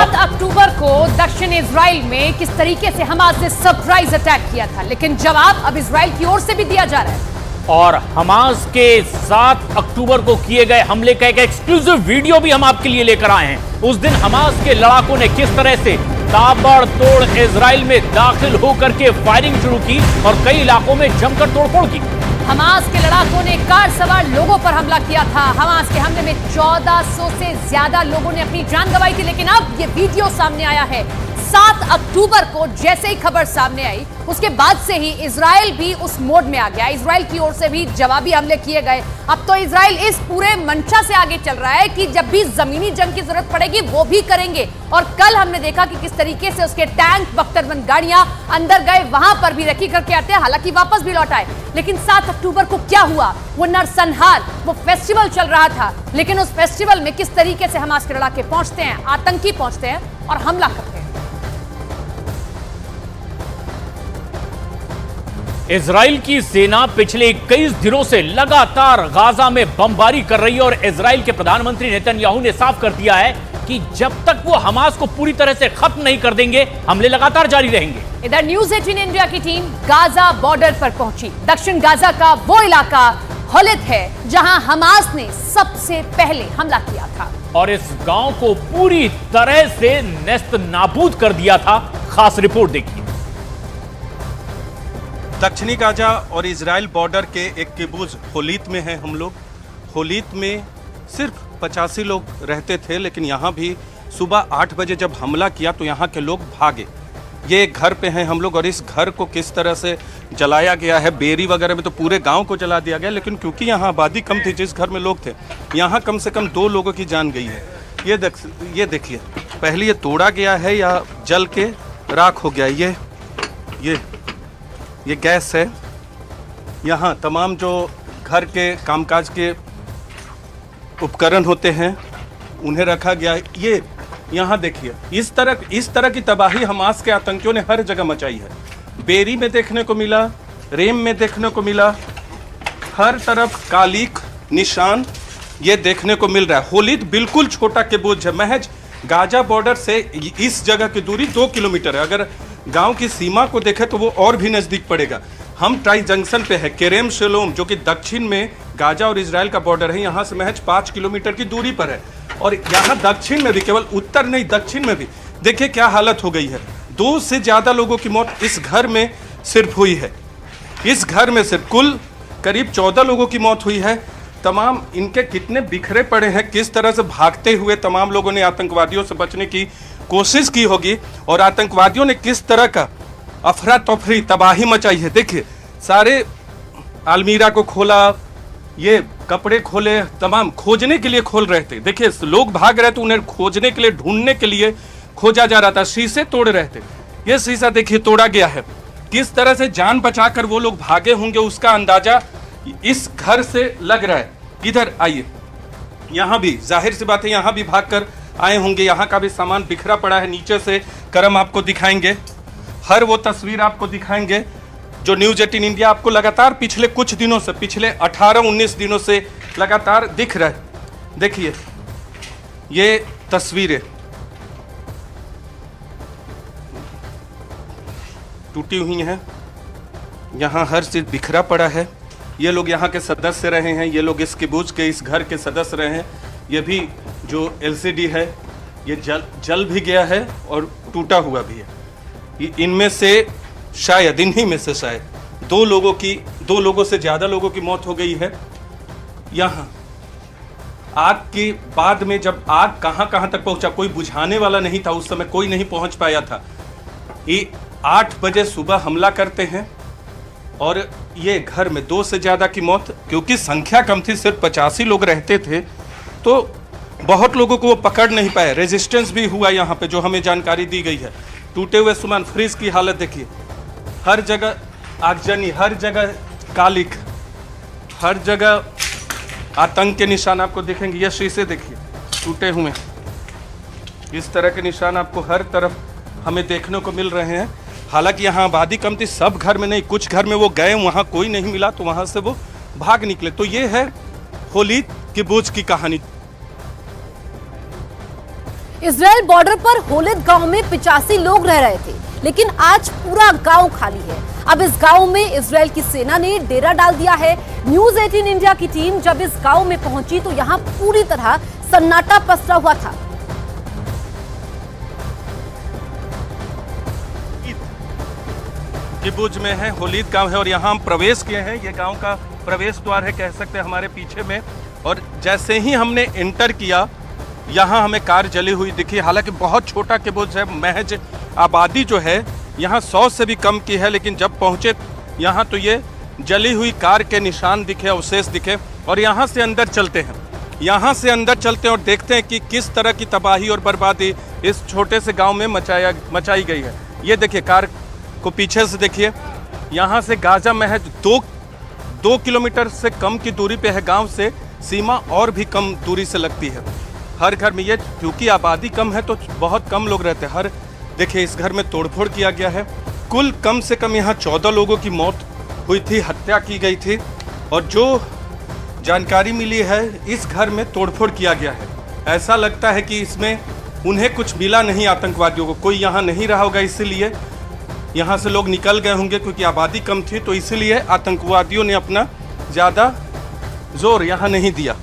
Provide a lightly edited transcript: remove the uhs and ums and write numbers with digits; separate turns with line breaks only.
7 अक्टूबर को दक्षिण इजराइल में किस तरीके से हमास ने सरप्राइज अटैक किया था, लेकिन जवाब अब इजराइल की ओर से भी दिया जा रहा है।
और हमास के 7 अक्टूबर को किए गए हमले का एक एक्सक्लूसिव वीडियो भी हम आपके लिए लेकर आए हैं। उस दिन हमास के लड़ाकों ने किस तरह से ताबड़तोड़ इजराइल में दाखिल होकर के फायरिंग शुरू की और कई इलाकों में जमकर तोड़फोड़ की।
हमास के लड़ाकों ने कार सवार लोगों पर हमला किया था। हमास के हमले में 1400 से ज्यादा लोगों ने अपनी जान गंवाई थी, लेकिन अब ये वीडियो सामने आया है। 7 अक्टूबर को जैसे ही खबर सामने आई, उसके बाद से ही इजराइल भी उस मोड में आ गया। इजराइल की ओर से भी जवाबी हमले किए गए। अब तो इजराइल इस पूरे मंशा से आगे चल रहा है कि जब भी जमीनी जंग की जरूरत पड़ेगी वो भी करेंगे। और कल हमने देखा कि किस तरीके से उसके टैंक, बख्तरबंद गाड़ियां अंदर गए, वहां पर भी रखी करके आते हैं, हालांकि वापस भी लौट आए। लेकिन 7 अक्टूबर को क्या हुआ? वो नरसंहार, वो फेस्टिवल चल रहा था, लेकिन उस फेस्टिवल में किस तरीके से हमास के लड़ाके पहुंचते हैं, आतंकी पहुंचते हैं और हमला करते हैं।
इजराइल की सेना पिछले 21 दिनों से लगातार गाजा में बमबारी कर रही है और इजराइल के प्रधानमंत्री नेतन्याहू ने साफ कर दिया है कि जब तक वो हमास को पूरी तरह से खत्म नहीं कर देंगे, हमले लगातार जारी रहेंगे।
इधर न्यूज़ 18 इंडिया की टीम गाजा बॉर्डर पर पहुंची। दक्षिण गाजा का वो इलाका होलित है जहां हमास ने सबसे पहले हमला किया था
और इस गांव को पूरी तरह से नेस्त नाबूद कर दिया था। खास रिपोर्ट देखिए।
दक्षिणी गाजा और इजराइल बॉर्डर के एक किबुत्ज होलित में हैं हम लोग। होलित में सिर्फ 85 लोग रहते थे, लेकिन यहाँ भी सुबह 8 बजे जब हमला किया तो यहाँ के लोग भागे। ये एक घर पे हैं हम लोग और इस घर को किस तरह से जलाया गया है। बेरी वगैरह में तो पूरे गांव को जला दिया गया, लेकिन क्योंकि यहाँ आबादी कम थी, जिस घर में लोग थे, यहाँ कम से कम 2 लोगों की जान गई है। ये देखिए, पहले ये तोड़ा गया है या जल के राख हो गया। ये गैस है। यहाँ तमाम जो घर के कामकाज के उपकरण होते हैं उन्हें रखा गया है। ये यहाँ देखिए, इस तरह की तबाही हमास के आतंकियों ने हर जगह मचाई है। बेरी में देखने को मिला, रेम में देखने को मिला, हर तरफ कालिक निशान ये देखने को मिल रहा है। होलित बिल्कुल छोटा किबुत्ज है। महज गाजा बॉर्डर से इस जगह की दूरी 2 किलोमीटर है। अगर गांव की सीमा को देखें तो वो और भी नजदीक पड़ेगा। हम ट्राई जंक्शन पे है, केरेम शेलोम, जो कि दक्षिण में गाजा और इजराइल का बॉर्डर है। यहाँ से महज 5 किलोमीटर की दूरी पर है। और यहाँ दक्षिण में भी, केवल उत्तर नहीं दक्षिण में भी देखिए क्या हालत हो गई है। 2 से ज्यादा लोगों की मौत इस घर में सिर्फ हुई है। इस घर में सिर्फ कुल करीब 14 लोगों की मौत हुई है। तमाम इनके कितने बिखरे पड़े हैं, किस तरह से भागते हुए तमाम लोगों ने आतंकवादियों से बचने की कोशिश की होगी और आतंकवादियों ने किस तरह का अफरा तफरी तबाही मचाई है। देखिए, सारे अलमीरा को खोला, ये कपड़े खोले, तमाम खोजने के लिए खोल रहे थे। देखिए, लोग भाग रहे थे, उन्हें खोजने के लिए, ढूंढने के लिए खोजा जा रहा था। शीशे तोड़ रहे थे। ये शीशा देखिए तोड़ा गया है। किस तरह से जान बचाकर वो लोग भागे होंगे उसका अंदाजा इस घर से लग रहा है। इधर आइए, यहाँ भी जाहिर सी बात है, यहाँ भी भागकर आए होंगे। यहाँ का भी सामान बिखरा पड़ा है। नीचे से करम आपको दिखाएंगे, हर वो तस्वीर आपको दिखाएंगे जो न्यूज़ 18 इंडिया आपको लगातार पिछले कुछ दिनों से, पिछले 18-19 दिनों से लगातार दिख रहा है। देखिए, ये तस्वीरें टूटी हुई हैं। यहाँ हर चीज बिखरा पड़ा है। ये लोग यहाँ के सदस्य रहे हैं, ये लोग इस किबुत्ज के, इस घर के सदस्य रहे हैं। ये भी जो LCD है ये जल भी गया है और टूटा हुआ भी है। इनमें से शायद, इन्हीं में से शायद 2 लोगों से ज़्यादा लोगों की मौत हो गई है। यहाँ आग के बाद में जब आग कहाँ तक पहुँचा, कोई बुझाने वाला नहीं था उस समय, कोई नहीं पहुँच पाया था। ये 8 बजे सुबह हमला करते हैं और ये घर में 2 से ज़्यादा की मौत, क्योंकि संख्या कम थी, सिर्फ 85 लोग रहते थे, तो बहुत लोगों को वो पकड़ नहीं पाए। रेजिस्टेंस भी हुआ यहाँ पे, जो हमें जानकारी दी गई है। टूटे हुए सामान, फ्रिज की हालत देखिए, हर जगह आगजनी, हर जगह कालिक, हर जगह आतंक के निशान आपको दिखेंगे। ये शीशे देखिए टूटे हुए, इस तरह के निशान आपको हर तरफ हमें देखने को मिल रहे हैं। हालांकि यहाँ आबादी कम थी, सब घर में नहीं, कुछ घर में वो गए, वहाँ कोई नहीं मिला तो वहाँ से वो भाग निकले। तो ये है होलित किबुत्ज की कहानी।
इजराइल बॉर्डर पर होलिद गांव में 85 लोग रह रहे थे, लेकिन आज पूरा गांव खाली है। अब इस गांव में इजराइल की सेना ने डेरा डाल दिया है। न्यूज 18 इंडिया की टीम जब इस गांव में पहुंची तो यहां पूरी तरह सन्नाटा पसरा हुआ था।
किबुज में है, होलिद गांव है और यहाँ हम प्रवेश किए हैं। ये गांव का प्रवेश द्वार है, कह सकते हैं हमारे पीछे में। और जैसे ही हमने एंटर किया, यहाँ हमें कार जली हुई दिखी। हालांकि बहुत छोटा किबुज है, महज आबादी जो है यहाँ 100 से भी कम की है, लेकिन जब पहुँचे यहाँ तो ये जली हुई कार के निशान दिखे, अवशेष दिखे। और यहाँ से अंदर चलते हैं, यहाँ से अंदर चलते हैं और देखते हैं कि किस तरह की तबाही और बर्बादी इस छोटे से गाँव में मचाई गई है। ये देखिए, कार को पीछे से देखिए, यहाँ से गाजा महज 2 किलोमीटर से कम की दूरी पे है। गांव से सीमा और भी कम दूरी से लगती है। हर घर में, ये क्योंकि आबादी कम है तो बहुत कम लोग रहते हैं। देखिए, इस घर में तोड़फोड़ किया गया है। कुल कम से कम यहाँ 14 लोगों की मौत हुई थी, हत्या की गई थी। और जो जानकारी मिली है, इस घर में तोड़फोड़ किया गया है। ऐसा लगता है कि इसमें उन्हें कुछ मिला नहीं, आतंकवादियों को। कोई यहाँ नहीं रहा होगा, इसीलिए यहाँ से लोग निकल गए होंगे, क्योंकि आबादी कम थी। तो इसीलिए आतंकवादियों ने अपना ज़्यादा जोर यहाँ नहीं दिया।